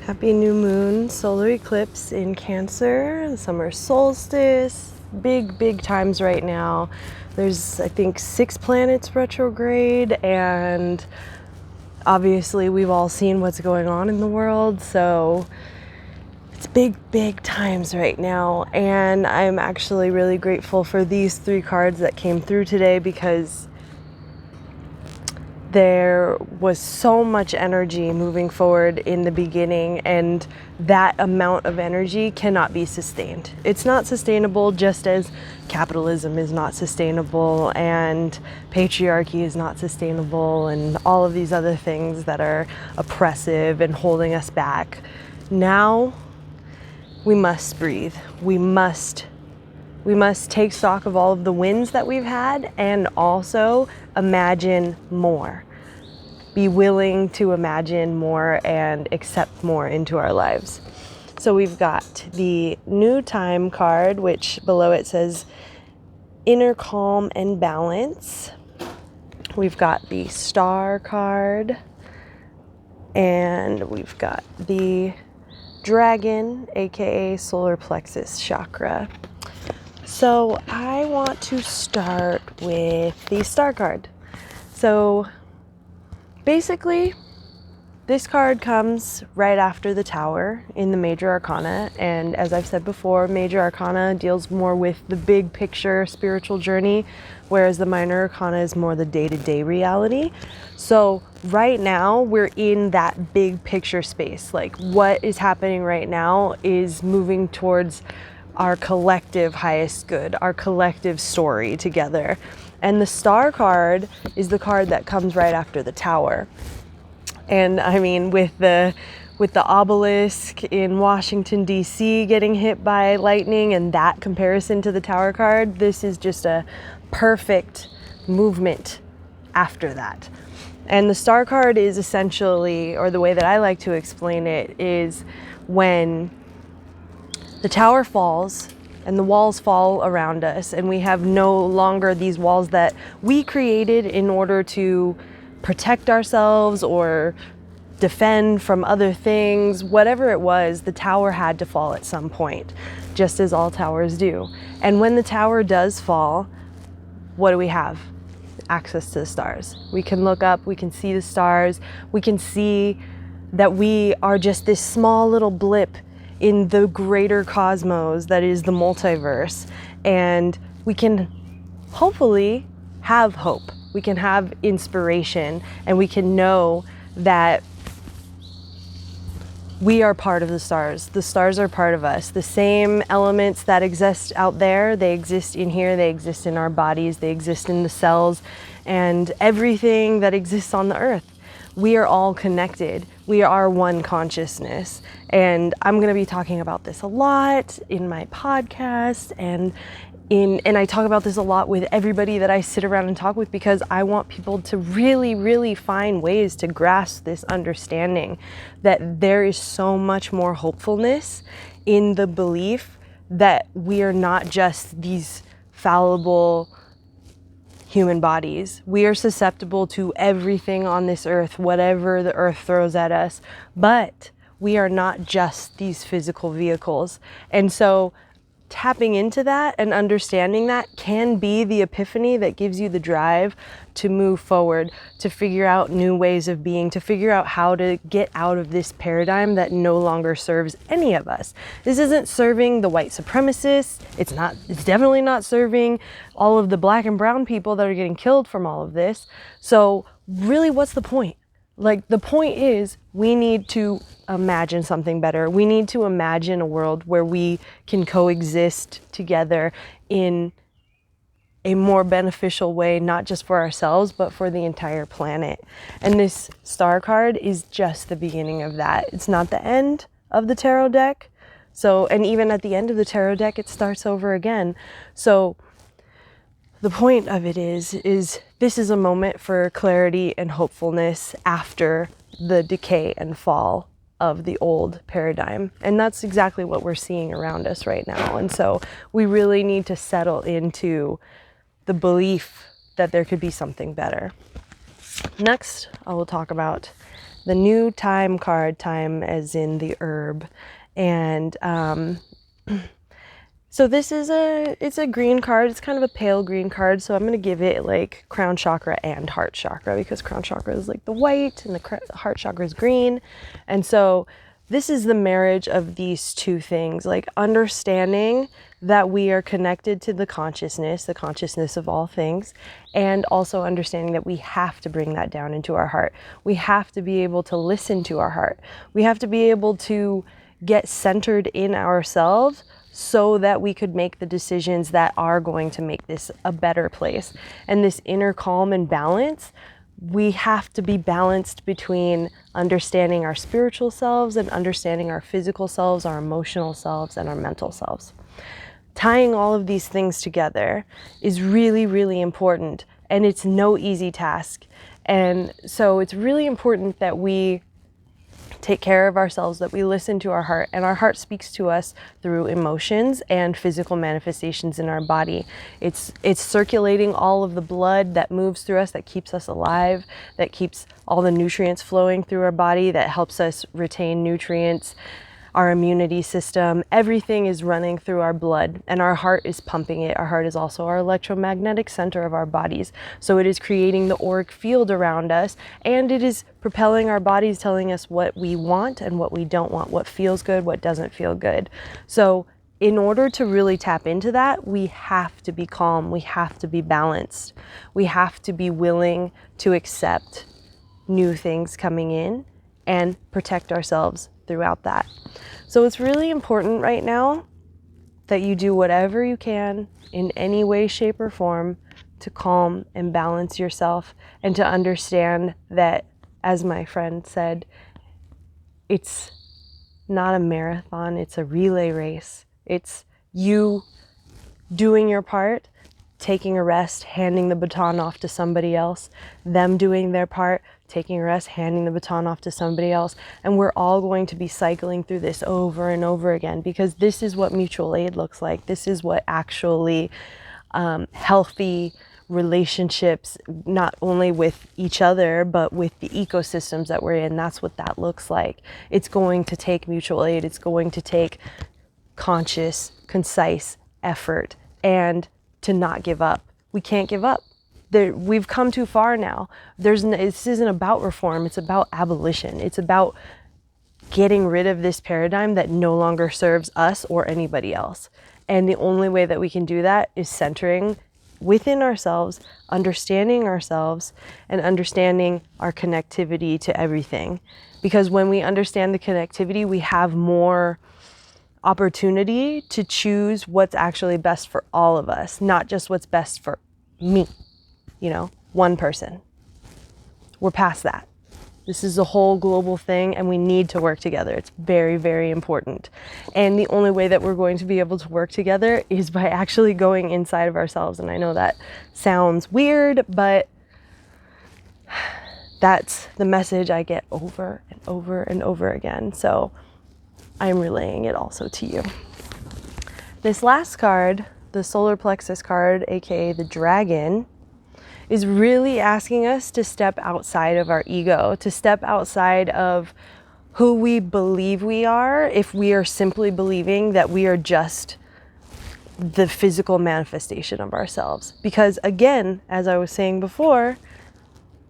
Happy new moon, solar eclipse in Cancer, the summer solstice, big times right now. There's, I think, 6 planets retrograde, and obviously we've all seen what's going on in the world, so it's big times right now. And I'm actually really grateful for these 3 cards that came through today, because there was so much energy moving forward in the beginning, and that amount of energy cannot be sustained. It's not sustainable, just as capitalism is not sustainable and patriarchy is not sustainable and all of these other things that are oppressive and holding us back. Now we must breathe. We must take stock of all of the wins that we've had, and also imagine more. Be willing to imagine more and accept more into our lives. So we've got the new time card, which below it says inner calm and balance. We've got the star card, and we've got the dragon, aka solar plexus chakra. So I want to start with the star card. So basically, this card comes right after the Tower in the Major Arcana, and as I've said before, Major Arcana deals more with the big picture spiritual journey, whereas the Minor Arcana is more the day-to-day reality. So right now, we're in that big picture space. Like, what is happening right now is moving towards our collective highest good, our collective story together. And the star card is the card that comes right after the Tower. And I mean, with the obelisk in Washington, D.C. getting hit by lightning, and that comparison to the Tower card, this is just a perfect movement after that. And the star card is essentially, or the way that I like to explain it, is when the Tower falls and the walls fall around us, and we have no longer these walls that we created in order to protect ourselves or defend from other things. Whatever it was, the Tower had to fall at some point, just as all towers do. And when the Tower does fall, what do we have? Access to the stars. We can look up, we can see the stars, we can see that we are just this small little blip in the greater cosmos that is the multiverse, and we can hopefully have hope. We can have inspiration, and we can know that we are part of the stars. The stars are part of us. The same elements that exist out there, they exist in here, they exist in our bodies, they exist in the cells, and everything that exists on the earth. We are all connected. We are one consciousness. And I'm going to be talking about this a lot in my podcast, and I talk about this a lot with everybody that I sit around and talk with, because I want people to really find ways to grasp this understanding that there is so much more hopefulness in the belief that we are not just these fallible human bodies. We are susceptible to everything on this earth, whatever the earth throws at us, but we are not just these physical vehicles. And so tapping into that and understanding that can be the epiphany that gives you the drive to move forward, to figure out new ways of being, to figure out how to get out of this paradigm that no longer serves any of us. This isn't serving the white supremacists. It's definitely not serving all of the black and brown people that are getting killed from all of this. So really, what's the point? Like, the point is, we need to imagine something better. We need to imagine a world where we can coexist together in a more beneficial way, not just for ourselves, but for the entire planet. And this star card is just the beginning of that. It's not the end of the tarot deck. So, and even at the end of the tarot deck, it starts over again. So the point of it is this is a moment for clarity and hopefulness after the decay and fall of the old paradigm. And that's exactly what we're seeing around us right now. And so we really need to settle into the belief that there could be something better. Next, I will talk about the new time card, time as in the herb. And so this is it's a green card. It's kind of a pale green card. So I'm going to give it like crown chakra and heart chakra, because crown chakra is like the white and the heart chakra is green. And so this is the marriage of these two things, like understanding that we are connected to the consciousness of all things, and also understanding that we have to bring that down into our heart. We have to be able to listen to our heart. We have to be able to get centered in ourselves so that we could make the decisions that are going to make this a better place. And this inner calm and balance, we have to be balanced between understanding our spiritual selves and understanding our physical selves, our emotional selves, and our mental selves. Tying all of these things together is really, really important, and it's no easy task. And so it's really important that we take care of ourselves, that we listen to our heart, and our heart speaks to us through emotions and physical manifestations in our body. It's circulating all of the blood that moves through us, that keeps us alive, that keeps all the nutrients flowing through our body, that helps us retain nutrients, our immunity system. Everything is running through our blood, and our heart is pumping it. Our heart is also our electromagnetic center of our bodies. So it is creating the auric field around us, and it is propelling our bodies, telling us what we want and what we don't want, what feels good, what doesn't feel good. So in order to really tap into that, we have to be calm. We have to be balanced. We have to be willing to accept new things coming in and protect ourselves throughout that. So it's really important right now that you do whatever you can in any way, shape, or form to calm and balance yourself, and to understand that, as my friend said, it's not a marathon, it's a relay race. It's you doing your part, taking a rest, handing the baton off to somebody else, them doing their part, taking a rest, handing the baton off to somebody else. And we're all going to be cycling through this over and over again, because this is what mutual aid looks like. This is what actually healthy relationships, not only with each other, but with the ecosystems that we're in, that's what that looks like. It's going to take mutual aid. It's going to take conscious, concise effort, and to not give up. We can't give up. We've come too far now. This isn't about reform, it's about abolition. It's about getting rid of this paradigm that no longer serves us or anybody else. And the only way that we can do that is centering within ourselves, understanding ourselves, and understanding our connectivity to everything. Because when we understand the connectivity, we have more opportunity to choose what's actually best for all of us, not just what's best for me, one person. We're past that. This is a whole global thing, and we need to work together. It's very, very important. And the only way that we're going to be able to work together is by actually going inside of ourselves. And I know that sounds weird, but that's the message I get over and over and over again. So I'm relaying it also to you. This last card, the solar plexus card, aka the dragon, is really asking us to step outside of our ego, to step outside of who we believe we are, if we are simply believing that we are just the physical manifestation of ourselves. Because again, as I was saying before,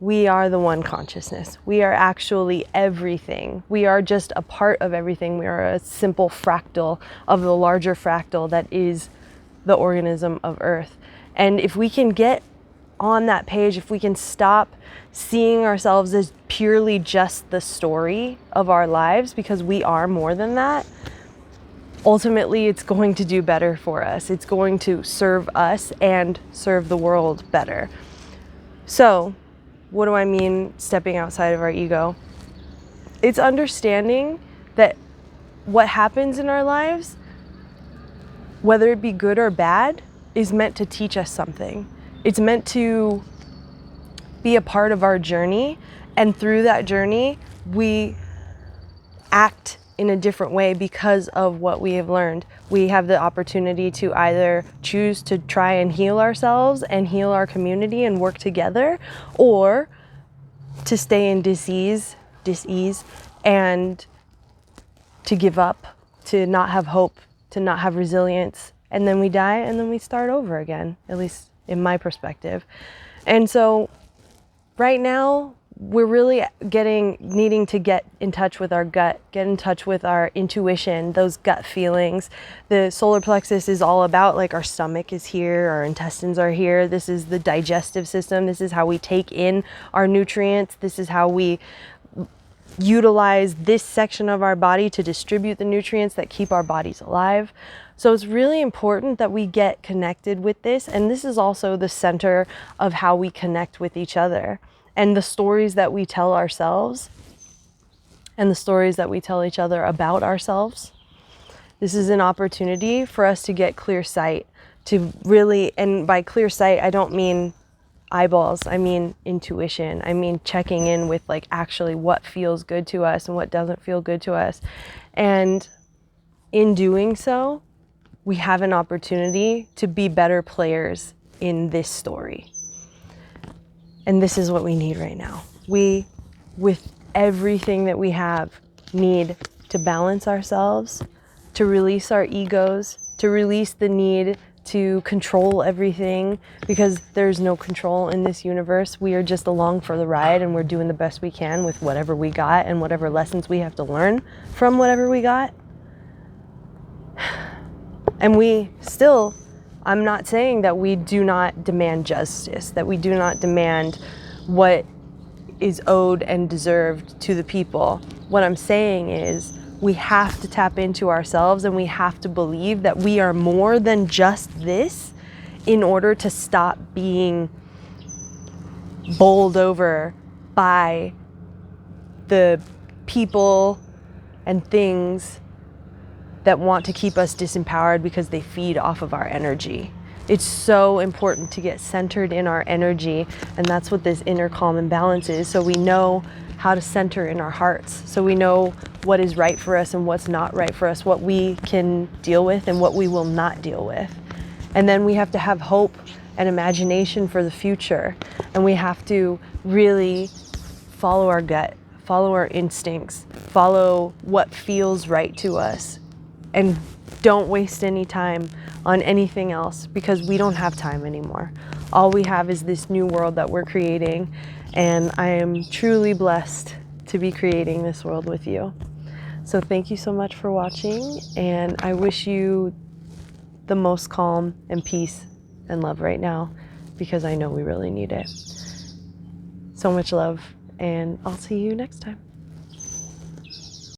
we are the one consciousness. We are actually everything. We are just a part of everything. We are a simple fractal of the larger fractal that is the organism of Earth. And if we can get on that page, if we can stop seeing ourselves as purely just the story of our lives, because we are more than that, ultimately it's going to do better for us. It's going to serve us and serve the world better. So, what do I mean stepping outside of our ego? It's understanding that what happens in our lives, whether it be good or bad, is meant to teach us something. It's meant to be a part of our journey, and through that journey, we act in a different way because of what we have learned. We have the opportunity to either choose to try and heal ourselves and heal our community and work together, or to stay in disease dis-ease and to give up, to not have hope, to not have resilience. And then we die and then we start over again, at least in my perspective. And so right now, we're really needing to get in touch with our gut, get in touch with our intuition, those gut feelings. The solar plexus is all about, like, our stomach is here, our intestines are here. This is the digestive system. This is how we take in our nutrients. This is how we utilize this section of our body to distribute the nutrients that keep our bodies alive. So it's really important that we get connected with this. And this is also the center of how we connect with each other. And the stories that we tell ourselves and the stories that we tell each other about ourselves. This is an opportunity for us to get clear sight, to really, and by clear sight, I don't mean eyeballs, I mean intuition. I mean checking in with, like, actually what feels good to us and what doesn't feel good to us. And in doing so, we have an opportunity to be better players in this story. And this is what we need right now. We, with everything that we have, need to balance ourselves, to release our egos, to release the need to control everything, because there's no control in this universe. We are just along for the ride, and we're doing the best we can with whatever we got and whatever lessons we have to learn from whatever we got. And we still, I'm not saying that we do not demand justice, that we do not demand what is owed and deserved to the people. What I'm saying is we have to tap into ourselves, and we have to believe that we are more than just this in order to stop being bowled over by the people and things that want to keep us disempowered because they feed off of our energy. It's so important to get centered in our energy, and that's what this inner calm and balance is. So we know how to center in our hearts, so we know what is right for us and what's not right for us, what we can deal with and what we will not deal with. And then we have to have hope and imagination for the future, and we have to really follow our gut, follow our instincts, follow what feels right to us, and don't waste any time on anything else, because we don't have time anymore. All we have is this new world that we're creating, and I am truly blessed to be creating this world with you. So thank you so much for watching, and I wish you the most calm and peace and love right now, because I know we really need it. So much love, and I'll see you next time.